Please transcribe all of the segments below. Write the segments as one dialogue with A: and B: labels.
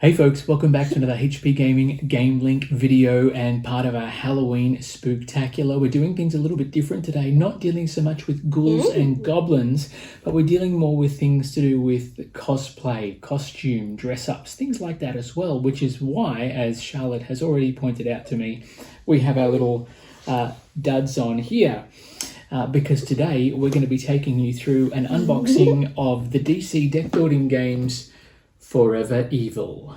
A: Hey folks, welcome back to another HP Gaming GameLINK video and part of our Halloween Spooktacular. We're doing things a little bit different today, not dealing so much with ghouls and goblins, but we're dealing more with things to do with cosplay, costume, dress-ups, things like that as well, which is why, as Charlotte has already pointed out to me, we have our little duds on here. Because today we're going to be taking you through an unboxing of the DC deck building games Forever Evil.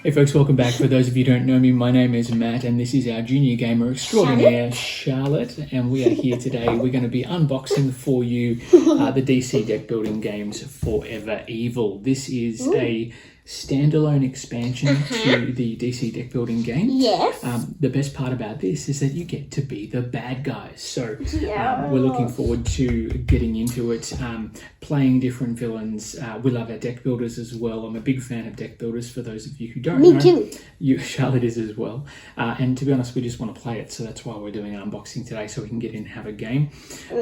A: Hey folks, welcome back. For those of you who don't know me, my name is Matt and this is our junior gamer extraordinaire, Charlotte, and we are here today. We're going to be unboxing for you the DC deck building games Forever Evil. This is a standalone expansion to the DC deck building game.
B: Yes.
A: The best part about this is that you get to be the bad guys. So we're looking forward to getting into it, playing different villains. We love our deck builders as well. I'm a big fan of deck builders for those of you who don't know.
B: Me too.
A: Charlotte is as well. And to be honest, we just want to play it. So that's why we're doing an unboxing today, so we can get in and have a game.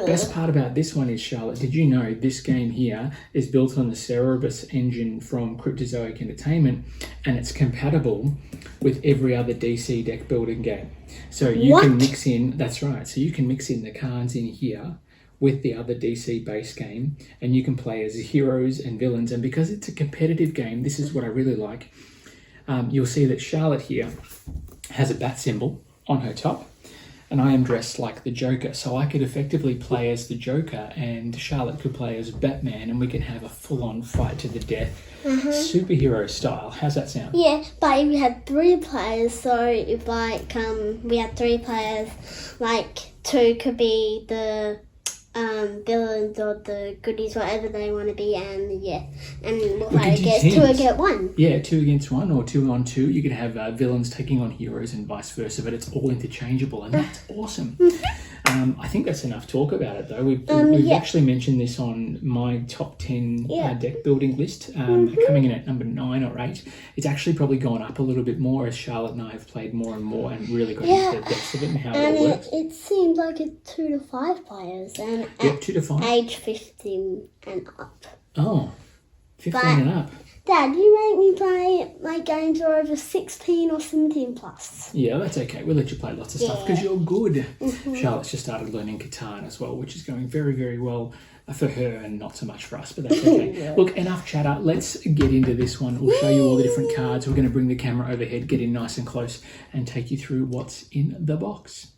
A: Best part about this one is, Charlotte, did you know this game here is built on the Cerebus engine from Cryptozoic Entertainment, and it's compatible with every other DC deck building game. So you can mix in, that's right, so you can mix in the cards in here with the other DC base game, and you can play as heroes and villains. And because it's a competitive game, this is what I really like. You'll see that Charlotte here has a bat symbol on her top, and I am dressed like the Joker, so I could effectively play as the Joker and Charlotte could play as Batman, and we can have a full-on fight to the death, superhero style. How's that sound?
B: Yeah, but if we had 3 players, so if we had 3 players, like 2 could be the villains or the goodies, whatever they want to be, and we'll play against 2 against 1.
A: Yeah, 2 against 1 or 2 on 2. You could have villains taking on heroes and vice versa, but it's all interchangeable, and that's awesome. I think that's enough talk about it, though. We've actually mentioned this on my top 10 deck building list, coming in at number 9 or 8. It's actually probably gone up a little bit more as Charlotte and I have played more and more and really got into the depths of it and how it all works.
B: It seems like it's 2 to 5 players, and
A: 2 to 5.
B: Age 15 and up.
A: Oh, 15 and up.
B: Dad, you make me play my games are over 16 or 17 plus.
A: Yeah, that's okay. We'll let you play lots of stuff because you're good. Charlotte's just started learning Catan as well, which is going very, very well for her and not so much for us, but that's okay. Look, enough chatter. Let's get into this one. We'll show you all the different cards. We're going to bring the camera overhead, get in nice and close, and take you through what's in the box.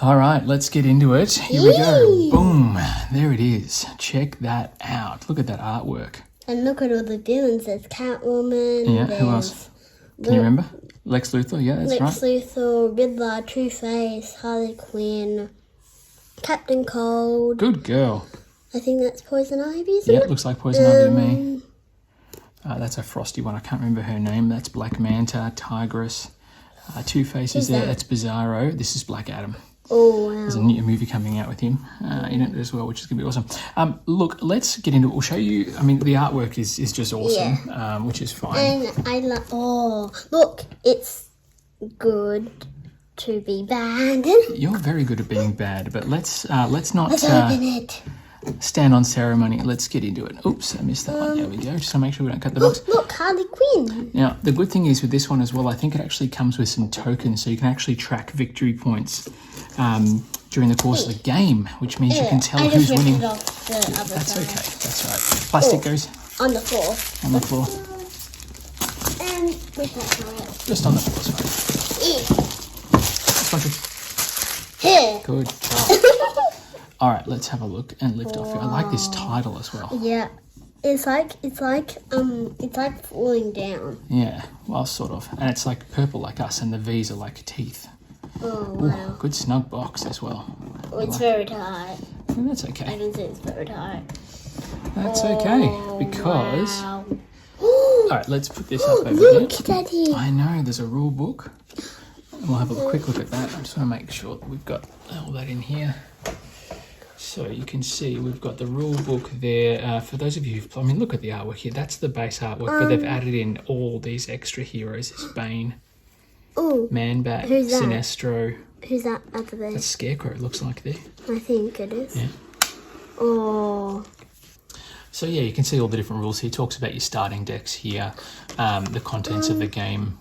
A: All right, let's get into it. Here we go. Boom. There it is. Check that out. Look at that artwork.
B: And look at all the villains. There's Catwoman.
A: Yeah, who else? Can you remember? Lex Luthor, yeah, that's right.
B: Lex Luthor, Riddler, Two-Face, Harley Quinn, Captain Cold.
A: Good girl.
B: I think that's Poison Ivy, isn't it?
A: Yeah, looks like Poison Ivy to me. That's a frosty one. I can't remember her name. That's Black Manta, Tigress. Two-Face is there. That's Bizarro. This is Black Adam.
B: Oh, wow.
A: There's a new movie coming out with him in it as well, which is going to be awesome. Look, let's get into it. We'll show you, I mean, the artwork is just awesome, which is fine. And
B: I look, it's good to be bad.
A: You're very good at being bad, but let's not
B: open it.
A: Stand on ceremony. Let's get into it. Oops, I missed that one. There we go. Just to make sure we don't cut the box.
B: Look, Harley Quinn.
A: Now, the good thing is with this one as well, I think it actually comes with some tokens, so you can actually track victory points during the course of the game, which means you can tell who's winning. That's okay. That's right. Plastic goes
B: on the floor.
A: On the floor.
B: And with that,
A: just on the floor. Sorry.
B: Here.
A: Good job. All right, let's have a look and lift off here. I like this title as well.
B: Yeah, it's like falling down.
A: Yeah, well, sort of, and it's like purple like us, and the V's are like teeth.
B: Oh wow!
A: Ooh, good snug box as well.
B: Oh, it's very tight.
A: Oh, that's okay.
B: I can see it's very tight.
A: That's okay because.
B: Wow.
A: All right, let's put this up over
B: Look,
A: here.
B: Daddy.
A: I know, there's a rule book. and we'll have a quick look at that. I just want to make sure that we've got all that in here. So you can see we've got the rule book there. For those of you who've, I mean, look at the artwork here. That's the base artwork, but they've added in all these extra heroes. There's Bane, Man-Bat, Sinestro.
B: Who's that other there?
A: That's Scarecrow, it looks like there.
B: I think it is.
A: Yeah.
B: Oh.
A: So yeah, you can see all the different rules here. It talks about your starting decks here, the contents of the game.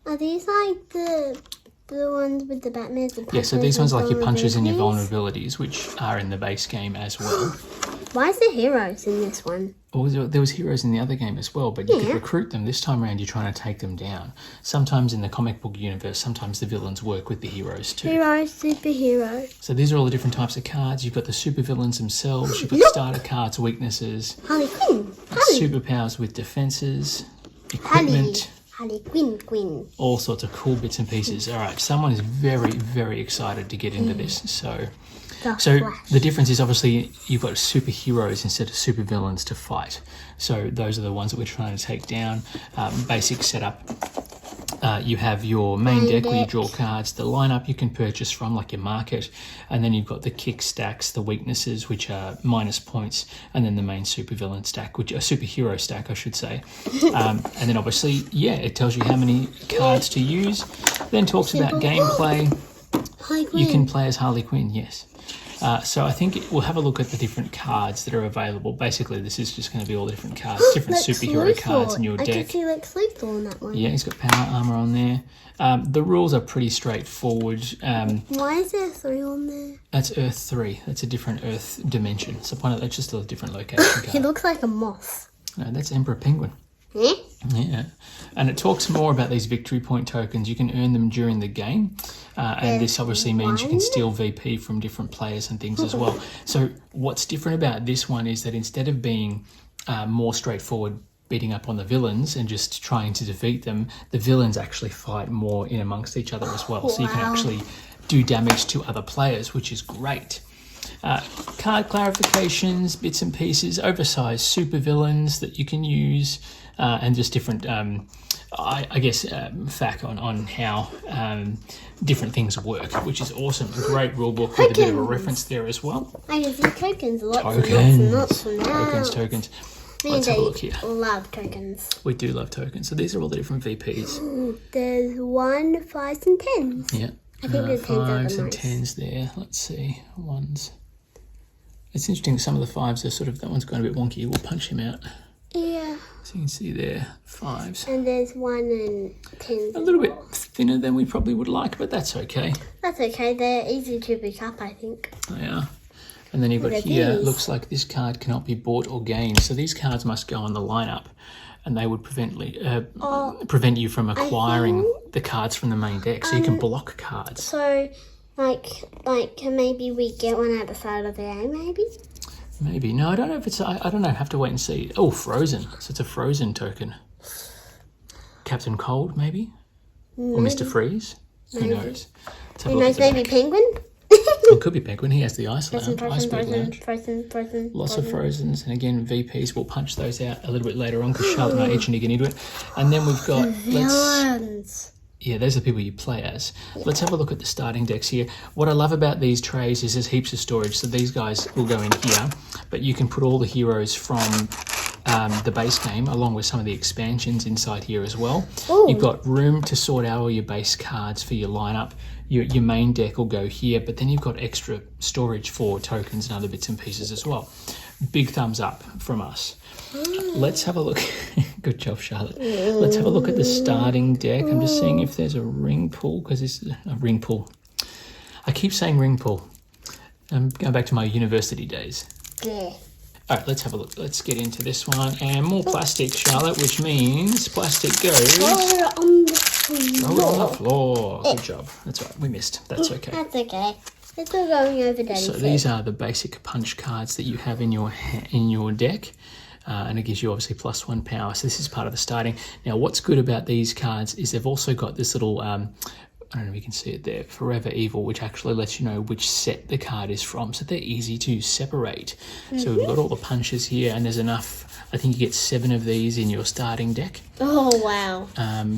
B: Are these like the ones with the Batmans and
A: Yeah, so these ones are like your punches and your vulnerabilities, which are in the base game as well.
B: Why is there heroes in this one?
A: Well, there was heroes in the other game as well, but you could recruit them. This time around, you're trying to take them down. Sometimes in the comic book universe, sometimes the villains work with the heroes too.
B: Hero, superhero.
A: So these are all the different types of cards. You've got the supervillains themselves. You've got starter cards, weaknesses,
B: Harley Quinn.
A: superpowers with defenses, equipment.
B: Harley Quinn.
A: All sorts of cool bits and pieces. All right, someone is very, very excited to get into this. So the difference is obviously you've got superheroes instead of supervillains to fight. So those are the ones that we're trying to take down. Basic setup. You have your main deck where you draw cards, the lineup you can purchase from, like your market, and then you've got the kick stacks, the weaknesses, which are minus points, and then the main supervillain stack, which a superhero stack, I should say. And then obviously, yeah, it tells you how many cards to use. Then talks about gameplay. You can play as Harley Quinn, yes. So I think we'll have a look at the different cards that are available. Basically, this is just going to be all the different cards, different superhero cards in your deck.
B: I can see Lex Luthor on that one.
A: Yeah, he's got power armor on there. The rules are pretty straightforward.
B: Why is there 3 on there?
A: That's Earth 3. That's a different Earth dimension. So that's just a different location card.
B: He looks like a moth.
A: No, that's Emperor Penguin.
B: Yeah?
A: Yeah. And it talks more about these victory point tokens. You can earn them during the game. And this obviously means you can steal VP from different players and things as well. So what's different about this one is that instead of being more straightforward, beating up on the villains and just trying to defeat them, the villains actually fight more in amongst each other as well. So you can actually do damage to other players, which is great. Card clarifications, bits and pieces, oversized supervillains that you can use, and just different, I guess, fact on how different things work, which is awesome. A great rule book with a bit of a reference there as well.
B: I can see tokens, lots and lots for now.
A: Tokens. Let's have a look here.
B: Love tokens.
A: We do love tokens. So these are all the different VPs.
B: There's 1, 5s and 10s.
A: Yeah.
B: I think there's 10s are the
A: 5s and
B: most.
A: 10s there. Let's see. 1s. It's interesting, some of the 5s are sort of, that one's going a bit wonky. We'll punch him out.
B: Yeah.
A: So you can see there, 5s.
B: And there's 1 and 10s.
A: A little bit thinner than we probably would like, but that's okay.
B: That's okay. They're easy to pick up, I think.
A: They are. And then you've got here, it looks like this card cannot be bought or gained. So these cards must go on the lineup, and they would prevent you from acquiring the cards from the main deck. So you can block cards.
B: So, like maybe we get one at the start of the game, maybe?
A: Maybe. No, I don't know if it's... I don't know. Have to wait and see. Oh, Frozen. So it's a Frozen token. Captain Cold, maybe? Or Mr. Freeze? Who knows?
B: Who knows? Maybe Penguin?
A: It could be Penguin. He has the Iceberg Lounge.
B: Frozen.
A: Lots of Frozens. And again, VPs. We'll punch those out a little bit later on because Charlotte and I are itching to get into it. And then we've got...
B: Villains.
A: Yeah, those are the people you play as. Let's have a look at the starting decks here. What I love about these trays is there's heaps of storage. So these guys will go in here, but you can put all the heroes from the base game along with some of the expansions inside here as well.
B: Ooh.
A: You've got room to sort out all your base cards for your lineup. Your main deck will go here, but then you've got extra storage for tokens and other bits and pieces as well. Big thumbs up from us. Let's have a look. Good job, Charlotte. Let's have a look at the starting deck. I'm just seeing if there's a ring pull, because this is a ring pull. I keep saying ring pull. I'm going back to my university days.
B: Yeah.
A: All right, let's have a look. Let's get into this one. And more plastic, Charlotte, which means plastic goes...
B: Throw it on the floor.
A: Throw it on the floor. Good job. That's right. We missed. That's okay.
B: That's okay. It's all going over Daddy's
A: So these are the basic punch cards that you have in your deck. And it gives you obviously +1 power. So this is part of the starting. Now, what's good about these cards is they've also got this little I don't know if you can see it there, Forever Evil, which actually lets you know which set the card is from, so they're easy to separate. So we've got all the punches here, and there's enough, I think you get 7 of these in your starting deck.
B: Oh, wow.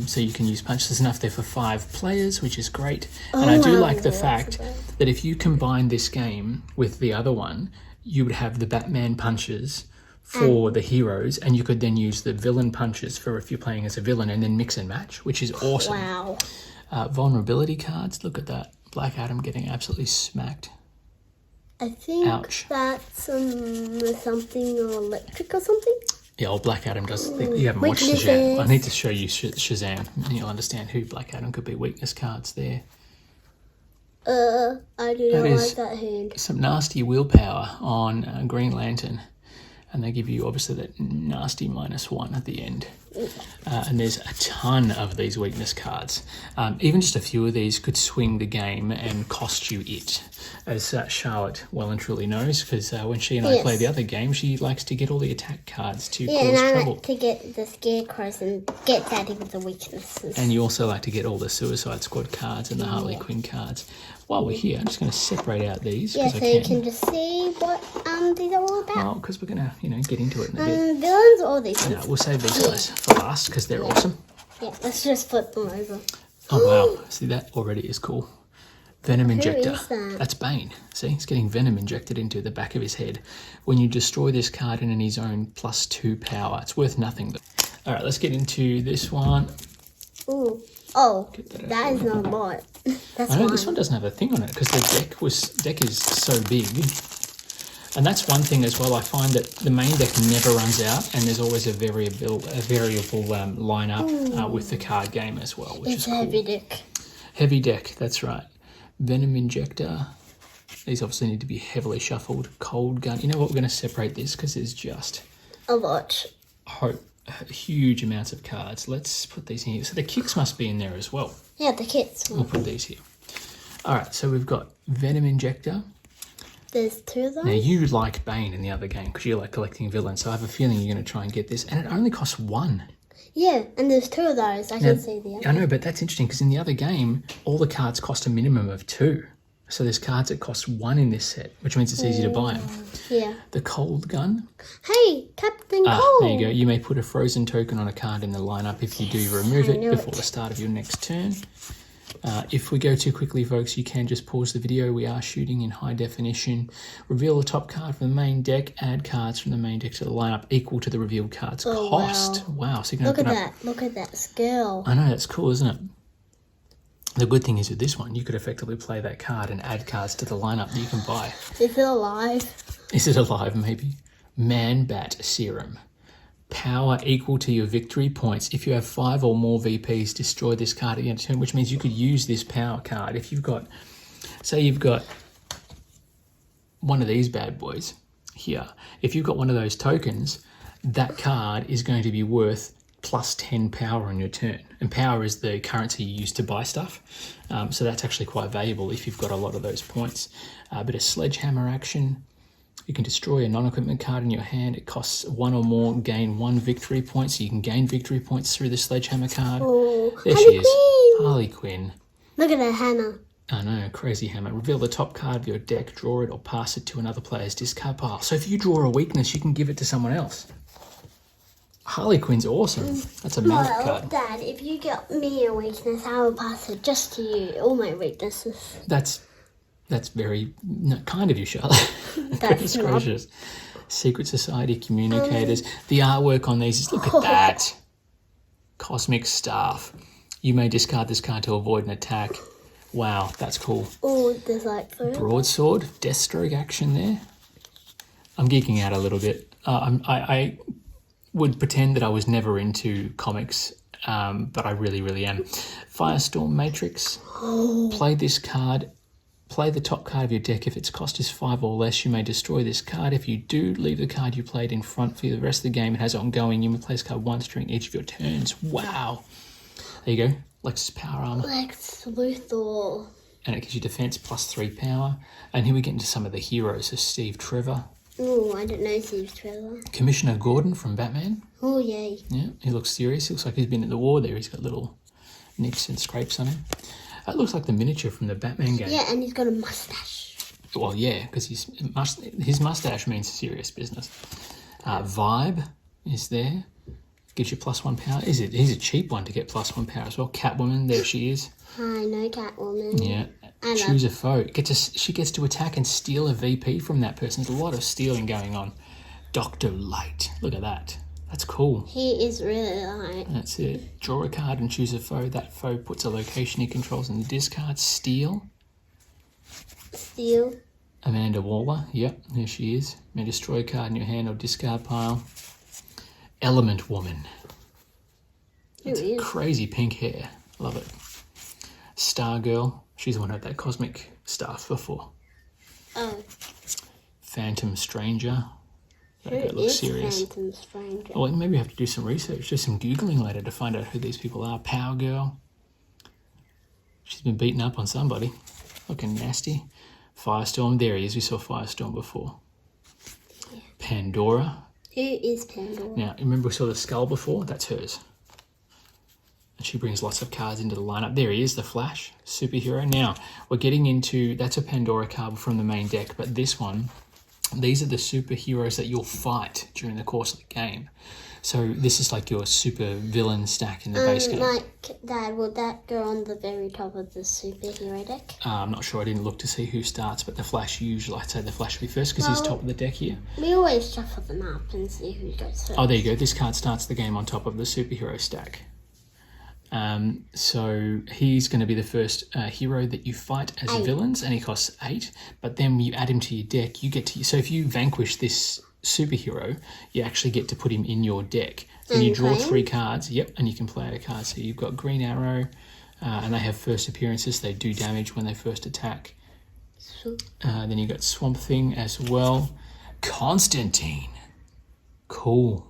A: So you can use punches. There's enough there for 5 players, which is great. And I do like the fact that if you combine this game with the other one, you would have the Batman punches for the heroes, and you could then use the villain punches for if you're playing as a villain, and then mix and match, which is awesome.
B: Wow.
A: Vulnerability cards, look at that. Black Adam getting absolutely smacked.
B: I think
A: Ouch.
B: that's something electric or something.
A: Yeah, old Black Adam does. You haven't watched Shazam. I need to show you Shazam, and you'll understand who Black Adam could be. Weakness cards there.
B: I do not like that hand.
A: Some nasty willpower on Green Lantern. And they give you, obviously, that nasty -1 at the end. And there's a ton of these weakness cards. Even just a few of these could swing the game and cost you it, as Charlotte well and truly knows, because when she and I play the other game, she likes to get all the attack cards to cause
B: and I
A: trouble.
B: like to get the scarecrows and get that with the weaknesses.
A: And you also like to get all the Suicide Squad cards and the Harley Quinn cards. While we're here, I'm just going to separate out these.
B: Yeah, so you can just see what these are all about.
A: Well, because we're going to, get into it in a bit.
B: Villains or these ones?
A: No, we'll save these guys for last because they're awesome.
B: Yeah, let's just flip them over.
A: Oh, wow. See, that already is cool. Venom Injector.
B: Who is that?
A: That's Bane. See, he's getting venom injected into the back of his head. When you destroy this card in any zone, +2 power. It's worth nothing. But... All right, let's get into this one.
B: Ooh. Oh, that is not a lot. That's
A: I know this one doesn't have a thing on it because the deck is so big. And that's one thing as well. I find that the main deck never runs out, and there's always a variable lineup with the card game as well, which is cool.
B: It's a heavy deck.
A: Heavy deck, that's right. Venom Injector. These obviously need to be heavily shuffled. Cold Gun. You know what? We're going to separate this because there's just
B: a lot.
A: Huge amounts of cards. Let's put these in here. So the kits must be in there as well.
B: Yeah, the kits.
A: We'll put these here. All right, so we've got Venom Injector.
B: There's 2 of those.
A: Now, you like Bane in the other game because you like collecting villains, so I have a feeling you're going to try and get this. And it only costs 1.
B: Yeah, and there's 2 of those. I can see the other.
A: I know, but that's interesting because in the other game, all the cards cost a minimum of 2. So there's cards that cost 1 in this set, which means it's easy to buy them.
B: Yeah.
A: The Cold Gun.
B: Hey, Captain Cold.
A: There you go. You may put a frozen token on a card in the lineup. If you do, remove it before the start of your next turn. If we go too quickly, folks, you can just pause the video. We are shooting in high definition. Reveal the top card from the main deck. Add cards from the main deck to the lineup equal to the revealed card's cost. Wow. So you can open up...
B: Look at that skill.
A: I know, that's cool, isn't it? The good thing is with this one, you could effectively play that card and add cards to the lineup that you can buy.
B: Is it alive?
A: Is it alive, maybe? Man-Bat Serum. Power equal to your victory points. If you have 5 or more VPs, destroy this card at the end of turn, which means you could use this power card. If you've got, say you've got one of these bad boys here. If you've got one of those tokens, that card is going to be worth +10 power on your turn. And power is the currency you use to buy stuff. So that's actually quite valuable if you've got a lot of those points. A bit of sledgehammer action. You can destroy a non-equipment card in your hand. It costs 1 or more, gain 1 victory point. So you can gain victory points through the sledgehammer card.
B: Oh,
A: there she is. Harley Quinn.
B: Look at that hammer.
A: I know, crazy hammer. Reveal the top card of your deck, draw it, or pass it to another player's discard pile. So if you draw a weakness, you can give it to someone else. Harley Quinn's awesome. That's a magic card.
B: Dad, if you get me a weakness, I will pass it just to you. All my weaknesses.
A: That's very kind of you, Charlotte. Goodness gracious. Secret Society Communicators. The artwork on these is, look at that. Cosmic Staff. You may discard this card to avoid an attack. Wow, that's cool.
B: Oh, there's like 3.
A: Broadsword. Deathstroke action there. I'm geeking out a little bit. I would pretend that I was never into comics, but I really, really am. Firestorm Matrix. Play this card. Play the top card of your deck. If its cost is 5 or less, you may destroy this card. If you do, leave the card you played in front for the rest of the game. It has ongoing. You may play this card once during each of your turns. Wow. There you go. Lex's Power Armor.
B: Lex Luthor.
A: And it gives you defense +3 power. And here we get into some of the heroes. So Steve Trevor.
B: Oh, I don't know Steve Trevor.
A: Commissioner Gordon from Batman.
B: Oh, yay.
A: Yeah, he looks serious. He looks like he's been in the war there. He's got little nicks and scrapes on him. That looks like the miniature from the Batman game.
B: Yeah, and he's got a mustache.
A: Well, yeah, because his mustache means serious business. Vibe is there. Gives you +1 power. He's a cheap one to get +1 power as well. Catwoman, there she is.
B: I know Catwoman.
A: Yeah. Choose a foe. She gets to attack and steal a VP from that person. There's a lot of stealing going on. Dr. Light. Look at that. That's cool.
B: He is really light.
A: That's it. Draw a card and choose a foe. That foe puts a location he controls in the discard. Steal. Amanda Waller. Yep, there she is. May destroy a card in your hand or discard pile. Element Woman. That's crazy pink hair. Love it. Stargirl. She's the one who had that cosmic stuff before.
B: Oh.
A: Phantom Stranger.
B: That looks serious. Phantom Stranger?
A: Well, maybe we have to do some research, do some Googling later to find out who these people are. Power Girl. She's been beaten up on somebody. Looking nasty. Firestorm. There he is. We saw Firestorm before. Yeah. Pandora.
B: Who is Pandora?
A: Now, remember we saw the skull before? That's hers. And she brings lots of cards into the lineup. There he is, the Flash, superhero. Now, we're getting into, that's a Pandora card from the main deck, but this one, these are the superheroes that you'll fight during the course of the game. So this is like your super villain stack in the base game.
B: Like, Dad, would that go on the very top of the superhero deck?
A: I'm not sure. I didn't look to see who starts, but the Flash usually, I'd say the Flash will be first because he's top of the deck here.
B: We always shuffle them up and see who goes first.
A: Oh, there you go. This card starts the game on top of the superhero stack. So he's going to be the first hero that you fight as villains, and he costs 8. But then when you add him to your deck, you get to. So if you vanquish this superhero, you actually get to put him in your deck. And you draw 3 cards. Yep, and you can play out a card. So you've got Green Arrow, and they have first appearances. They do damage when they first attack. Then you've got Swamp Thing as well. Constantine. Cool.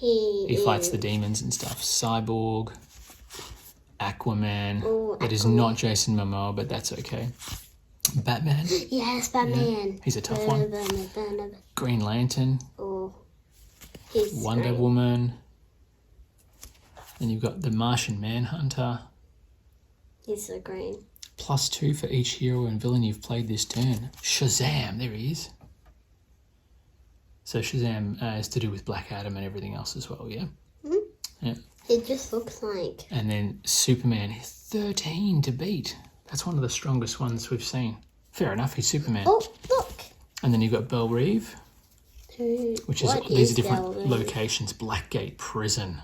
A: He fights the demons and stuff. Cyborg, Aquaman. It is not Jason Momoa, but that's okay. Batman.
B: Yes, Batman.
A: Yeah. He's a tough one. Green Lantern. Wonder Woman. Then you've got the Martian Manhunter.
B: He's so green.
A: +2 for each hero and villain you've played this turn. Shazam. There he is. So Shazam is to do with Black Adam and everything else as well, yeah? Mm-hmm. Yeah.
B: It just looks like.
A: And then Superman, 13 to beat. That's one of the strongest ones we've seen. Fair enough, he's Superman.
B: Oh, look.
A: And then you've got Belle Reeve, which is these are different locations. Blackgate Prison.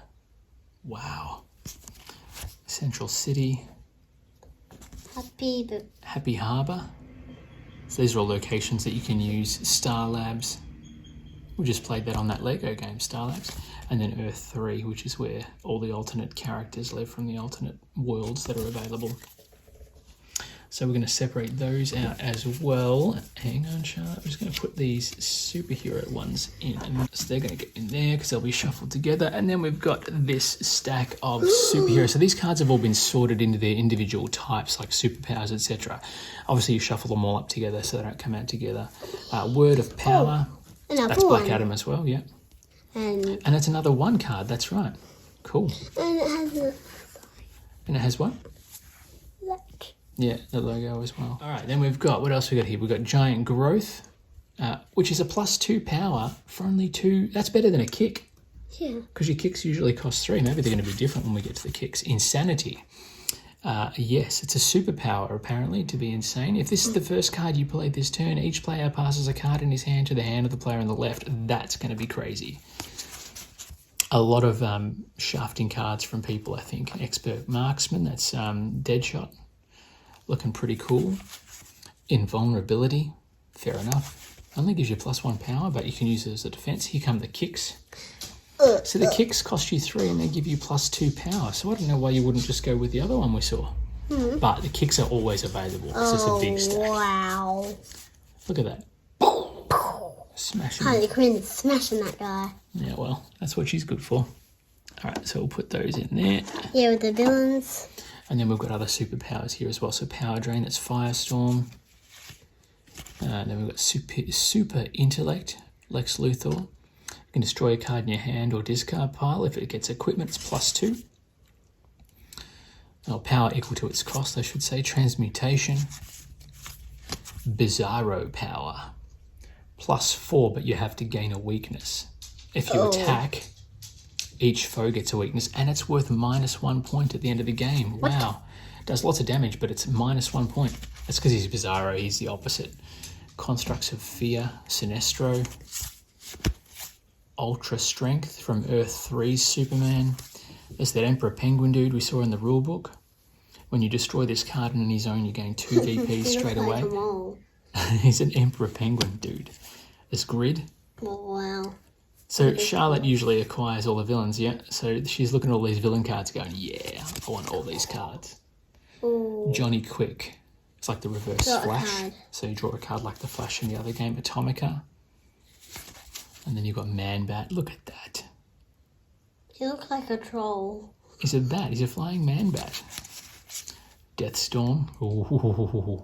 A: Wow. Central City. Happy Harbour. So these are all locations that you can use. Star Labs. We just played that on that Lego game, Star Labs. And then Earth 3, which is where all the alternate characters live from the alternate worlds that are available. So we're going to separate those out as well. Hang on, Charlotte. I'm just going to put these superhero ones in. So they're going to get in there because they'll be shuffled together. And then we've got this stack of superheroes. So these cards have all been sorted into their individual types, like superpowers, etc. Obviously, you shuffle them all up together so they don't come out together. Word of Power. That's Black Adam as well, yeah. And it's another 1 card, that's right. Cool.
B: And it has a...
A: And it has what?
B: Look.
A: Yeah, the logo as well. All right, then we've got, what else we got here? We've got Giant Growth, which is a +2 power for only 2. That's better than a kick.
B: Yeah.
A: Because your kicks usually cost 3. Maybe they're going to be different when we get to the kicks. Insanity. Yes, it's a superpower, apparently, to be insane. If this is the first card you play this turn, each player passes a card in his hand to the hand of the player on the left. That's going to be crazy. A lot of shafting cards from people, I think. Expert Marksman, that's Deadshot. Looking pretty cool. Invulnerability, fair enough. Only gives you +1 power, but you can use it as a defense. Here come the kicks. So the kicks cost you 3 and they give you +2 power. So I don't know why you wouldn't just go with the other one we saw. But the kicks are always available because it's a big stack.
B: Wow.
A: Look at that. Smashing.
B: Harley Quinn's smashing that guy.
A: Yeah, well, that's what she's good for. All right, so we'll put those in there.
B: Yeah, with the villains.
A: And then we've got other superpowers here as well. So Power Drain, that's Firestorm. And then we've got Super Intellect, Lex Luthor. You can destroy a card in your hand or discard pile. If it gets equipment, it's +2. Or power equal to its cost, I should say. Transmutation. Bizarro power. +4, but you have to gain a weakness. If you attack, each foe gets a weakness, and it's worth -1 point at the end of the game.
B: What?
A: Wow. Does lots of damage, but it's -1 point. That's because he's Bizarro, he's the opposite. Constructs of Fear, Sinestro. Ultra Strength from Earth 3's Superman. There's that Emperor Penguin dude we saw in the rulebook. When you destroy this card on his own, you gain 2 VP straight away. He's an Emperor Penguin dude. There's Grid.
B: Oh, wow.
A: So Charlotte usually acquires all the villains, yeah? So she's looking at all these villain cards going, yeah, I want all these cards.
B: Ooh.
A: Johnny Quick. It's like the reverse
B: Draw a
A: Flash.
B: card.
A: So you draw a card like the Flash in the other game, Atomica. And then you've got Man Bat. Look at that.
B: He looks like a troll.
A: He's a bat. He's a flying man bat. Deathstorm. Ooh.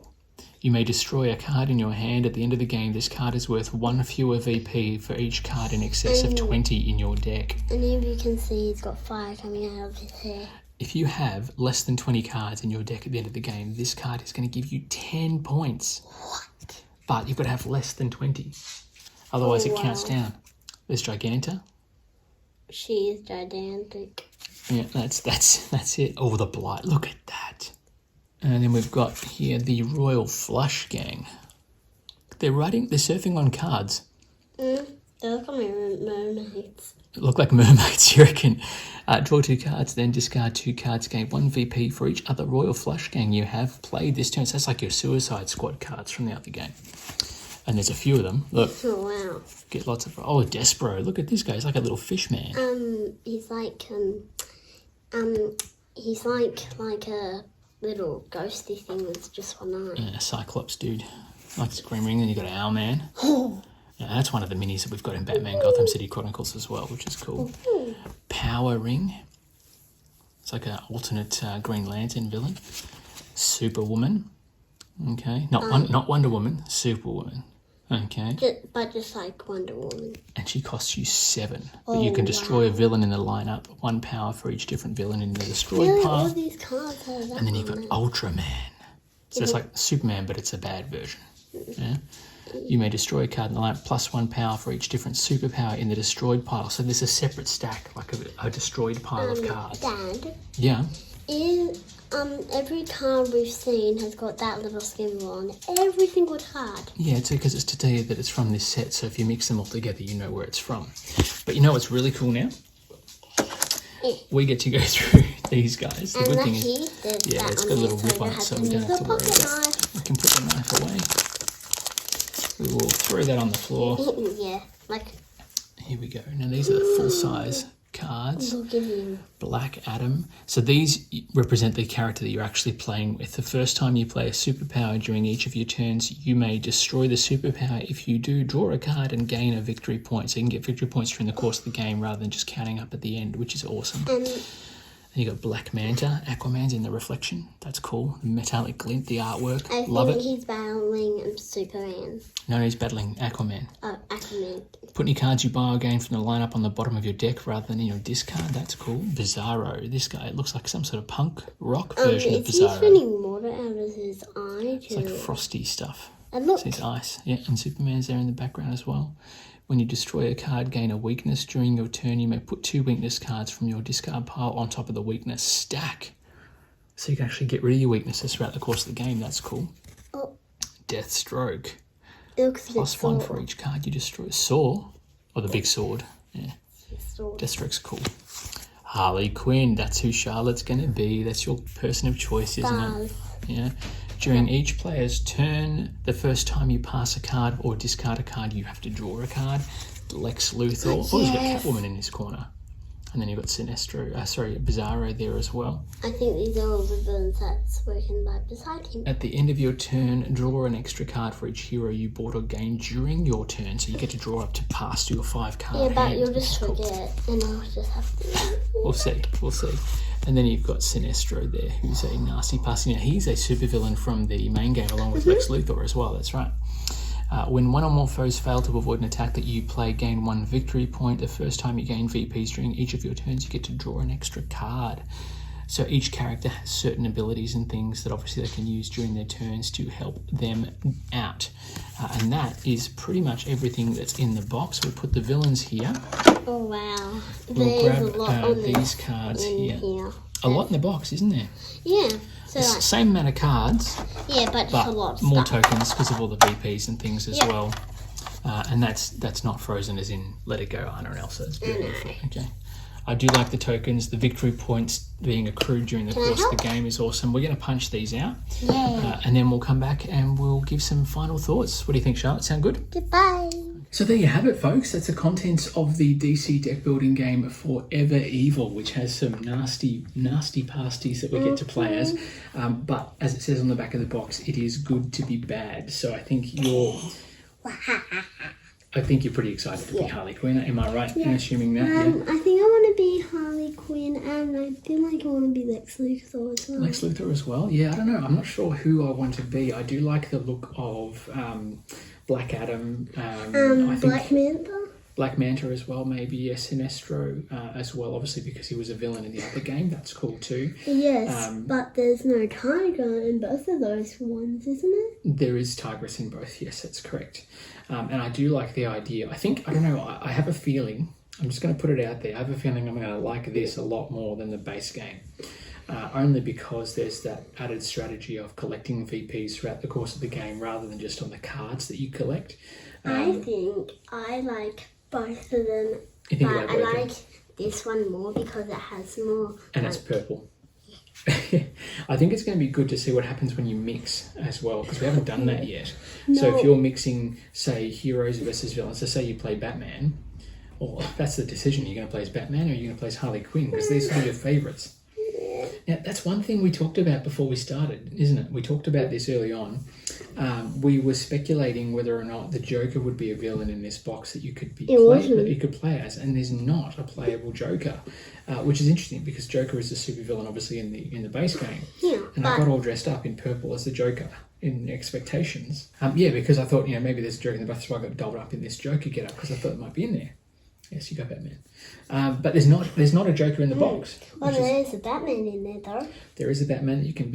A: You may destroy a card in your hand. At the end of the game, this card is worth 1 fewer VP for each card in excess of 20 in your deck.
B: And if you can see, he's got fire coming out of his hair.
A: If you have less than 20 cards in your deck at the end of the game, this card is going to give you 10 points.
B: What?
A: But you've got to have less than 20. Otherwise, it counts
B: wow.
A: down. There's Giganta.
B: She is gigantic.
A: Yeah, that's it. Oh, the Blight. Look at that. And then we've got here the Royal Flush Gang. They're surfing on cards.
B: They look like mermaids.
A: Look like mermaids, you reckon? Draw 2 cards, then discard 2 cards, gain 1 VP for each other Royal Flush Gang you have played this turn. So that's like your Suicide Squad cards from the other game. And there's a few of them. Look.
B: Oh, wow.
A: Get lots of... Oh, Despero. Look at this guy. He's like a little fish man.
B: He's like a little ghosty thing with just one eye.
A: Yeah, Cyclops dude. Like this green ring. Then you got Owlman. Yeah, that's one of the minis that we've got in Batman Gotham City Chronicles as well, which is cool. Power Ring. It's like an alternate Green Lantern villain. Superwoman. Okay. Not Wonder Woman. Superwoman. Okay.
B: Just like Wonder Woman.
A: And she costs you 7. But you can destroy a villain in the lineup. 1 power for each different villain in the destroyed pile.
B: All these cards have that.
A: And then you've got Ultraman. So it's like Superman, but it's a bad version. Yeah. You may destroy a card in the lineup +1 power for each different superpower in the destroyed pile. So there's a separate stack, like a destroyed pile of cards.
B: Dad.
A: Yeah.
B: Every card we've seen has got that little symbol on it. Every single card.
A: Yeah, it's because it's to tell you that it's from this set. So if you mix them all together, you know where it's from. But you know what's really cool now? We get to go through these guys. The good thing is, yeah, it's got a little rip on it, so we don't have to worry about it. We can put the knife away. We will throw that on the floor.
B: Yeah, like.
A: Here we go. Now these are the full size cards.
B: We'll give you.
A: Black Adam. So these represent the character that you're actually playing with. The first time you play a superpower during each of your turns, you may destroy the superpower. If you do, draw a card and gain a victory point. So you can get victory points during the course of the game rather than just counting up at the end, which is awesome. Then you got Black Manta. Aquaman's in the reflection. That's cool. The metallic glint, the artwork. Love it.
B: He's battling Superman.
A: No, he's battling Aquaman.
B: Oh, Aquaman.
A: Put any cards you buy or gain from the lineup on the bottom of your deck rather than in your discard. That's cool. Bizarro. This guy looks like some sort of punk rock version of Bizarro.
B: He's spinning water out of his eye.
A: It's like frosty stuff.
B: And look.
A: So it's ice. Yeah, and Superman's there in the background as well. When you destroy a card, gain a weakness. During your turn, you may put 2 weakness cards from your discard pile on top of the weakness stack. So you can actually get rid of your weaknesses throughout the course of the game. That's cool.
B: Oh.
A: Deathstroke.
B: It looks
A: +1 for each card you destroy. Saw. Or the big sword. Yeah.
B: Sword.
A: Deathstroke's cool. Harley Quinn. That's who Charlotte's going to be. That's your person of choice, isn't it? Yeah. During each player's turn, the first time you pass a card or discard a card, you have to draw a card. Lex Luthor. Oh, he's got Catwoman in his corner. And then you've got Bizarro there as well.
B: I think these are all the villains that's working right beside him.
A: At the end of your turn, draw an extra card for each hero you bought or gained during your turn. So you get to draw up to past your 5 card hand.
B: Yeah, but you'll just forget, and I'll just have to...
A: We'll see. And then you've got Sinestro there, who's a nasty passing. Now, he's a supervillain from the main game, along with Lex Luthor as well, that's right. When one or more foes fail to avoid an attack that you play, gain 1 victory point. The first time you gain VPs during each of your turns, you get to draw an extra card. So each character has certain abilities and things that obviously they can use during their turns to help them out. And that is pretty much everything that's in the box. We'll put the villains here.
B: Oh wow!
A: We'll
B: There's a lot
A: grab
B: on
A: these cards
B: here.
A: A lot in the box, isn't there?
B: Yeah. So like,
A: Same amount of cards,
B: yeah, but just a lot of
A: more
B: stuff.
A: tokens because of all the VPs and things as
B: Yeah.
A: well. And that's not frozen as in let it go, Anna and Elsa. It's beautiful. Okay. I do like the tokens. The victory points being accrued during the course of the game is awesome. We're going to punch these out.
B: Yeah.
A: And then we'll come back and we'll give some final thoughts. What do you think, Charlotte? Sound good?
B: Goodbye.
A: So there you have it, folks. That's the contents of the DC deck building game Forever Evil, which has some nasty pasties that we get to play as. But as it says on the back of the box, it is good to be bad. So I think you're pretty excited to be Harley Quinn. Am I right in assuming that?
B: I think I want to be Harley Quinn, and I feel like I want to be Lex Luthor as well.
A: Lex Luthor as well? Yeah, I don't know. I'm not sure who I want to be. I do like the look of Black Adam. I think
B: Black Manta.
A: Black Manta as well, maybe. Yes, Sinestro as well, obviously because he was a villain in the other game. That's cool too.
B: Yes, but there's no tiger in both of those ones, isn't it?
A: There is Tigress in both. Yes, that's correct. And I do like the idea. I have a feeling, I'm just going to put it out there, I have a feeling I'm going to like this a lot more than the base game. Only because there's that added strategy of collecting VPs throughout the course of the game rather than just on the cards that you collect.
B: I think I like both of them,
A: You think
B: but
A: about
B: I
A: both of
B: like this one more because it has more.
A: And it's purple. I think it's going to be good to see what happens when you mix as well, because we haven't done that yet. So if you're mixing, say, heroes versus villains, so say you play Batman, well, that's the decision. You're going to play as Batman or you're going to play as Harley Quinn, because these are your favourites. Now, that's one thing we talked about before we started, isn't it? We talked about this early on. We were speculating whether or not the Joker would be a villain in this box that you could play as, and there's not a playable Joker, which is interesting because Joker is a supervillain, obviously in the base game.
B: Yeah,
A: and I got all dressed up in purple as the Joker in expectations. Because I thought maybe there's a Joker in the bath, so I got dolled up in this Joker getup because I thought it might be in there. Yes, you got Batman. But there's not a Joker in the box.
B: Well, there is a Batman in there, though.
A: There is a Batman that you can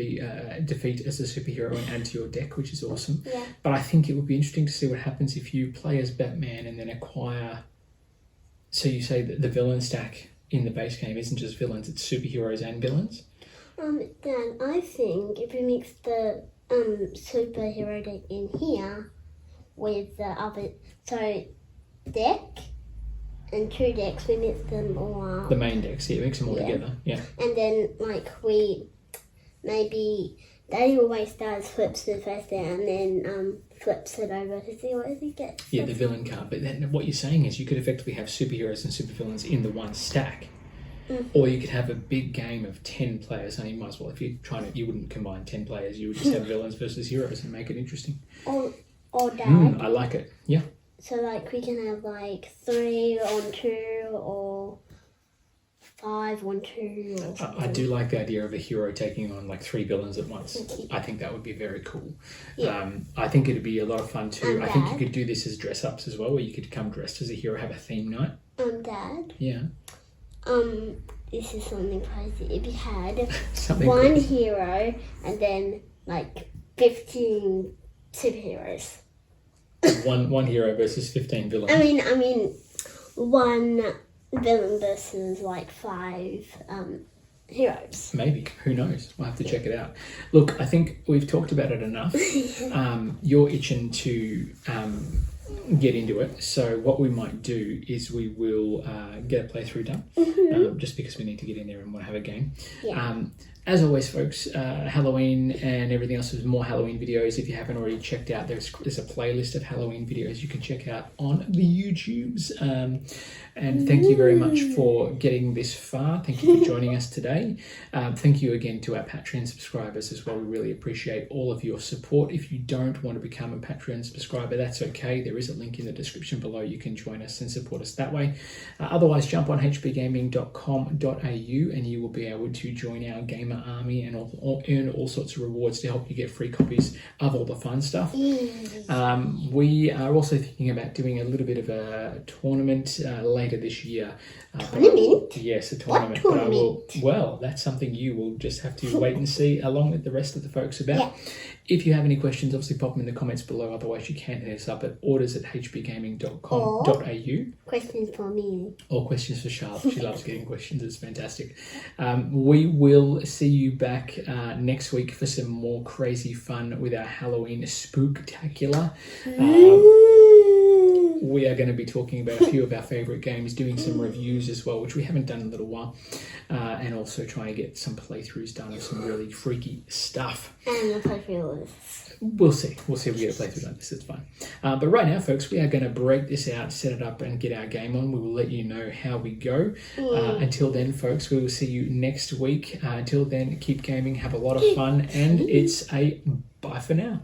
A: defeat as a superhero and add to your deck, which is awesome.
B: Yeah.
A: But I think it would be interesting to see what happens if you play as Batman and then acquire... So you say that the villain stack in the base game isn't just villains, it's superheroes and villains?
B: Dan, I think if we mix the superhero deck in here with the other... So, deck... and two decks, we mix them all up.
A: The main decks, mix them all together, yeah.
B: And then, maybe Daddy always does flips the first down and then flips it over to see what he gets.
A: Yeah, the villain card. But then what you're saying is you could effectively have superheroes and supervillains in the one stack. Mm-hmm. Or you could have a big game of 10 players, and you might as well, if you're trying to, you wouldn't combine 10 players, you would just have villains versus heroes and make it interesting.
B: Or Dad.
A: I like it, yeah.
B: So, we can have, 3 on 2 or 5 on 2 or something.
A: I do like the idea of a hero taking on, 3 villains at once. I think that would be very cool. Yeah. I think it'd be a lot of fun, too. I think you could do this as dress-ups as well, where you could come dressed as a hero, have a theme night.
B: Dad?
A: Yeah.
B: This is something crazy. If you had
A: one
B: crazy hero and then, 15 superheroes.
A: One hero versus 15 villains.
B: I mean, one villain versus 5 heroes.
A: Maybe. Who knows? We'll have to check it out. Look, I think we've talked about it enough. You're itching to get into it. So what we might do is we will get a playthrough done, just because we need to get in there and want to have a game. Yeah. As always, folks, Halloween and everything else, there's more Halloween videos. If you haven't already checked out, there's a playlist of Halloween videos you can check out on the YouTubes. And thank you very much for getting this far. Thank you for joining us today. Thank you again to our Patreon subscribers as well. We really appreciate all of your support. If you don't want to become a Patreon subscriber, that's okay. There there is a link in the description below. You can join us and support us that way. Otherwise, jump on hbgaming.com.au and you will be able to join our gamer army and earn all sorts of rewards to help you get free copies of all the fun stuff. We are also thinking about doing a little bit of a tournament later this year.
B: Tournament?
A: Yes, a tournament.
B: What tournament?
A: Well, that's something you will just have to wait and see along with the rest of the folks about.
B: Yeah.
A: If you have any questions, obviously pop them in the comments below. Otherwise, you can hit us up at orders@hbgaming.com.au.
B: Questions for me.
A: Or questions for Charlotte. She loves getting questions. It's fantastic. We will see you back next week for some more crazy fun with our Halloween spooktacular. We are going to be talking about a few of our favourite games, doing some reviews as well, which we haven't done in a little while, and also trying to get some playthroughs done of some really freaky stuff.
B: And the playthrough lists.
A: We'll see. We'll see if we get a playthrough like this. It's fun. But right now, folks, we are going to break this out, set it up, and get our game on. We will let you know how we go. Until then, folks, we will see you next week. Until then, keep gaming, have a lot of fun, and it's a bye for now.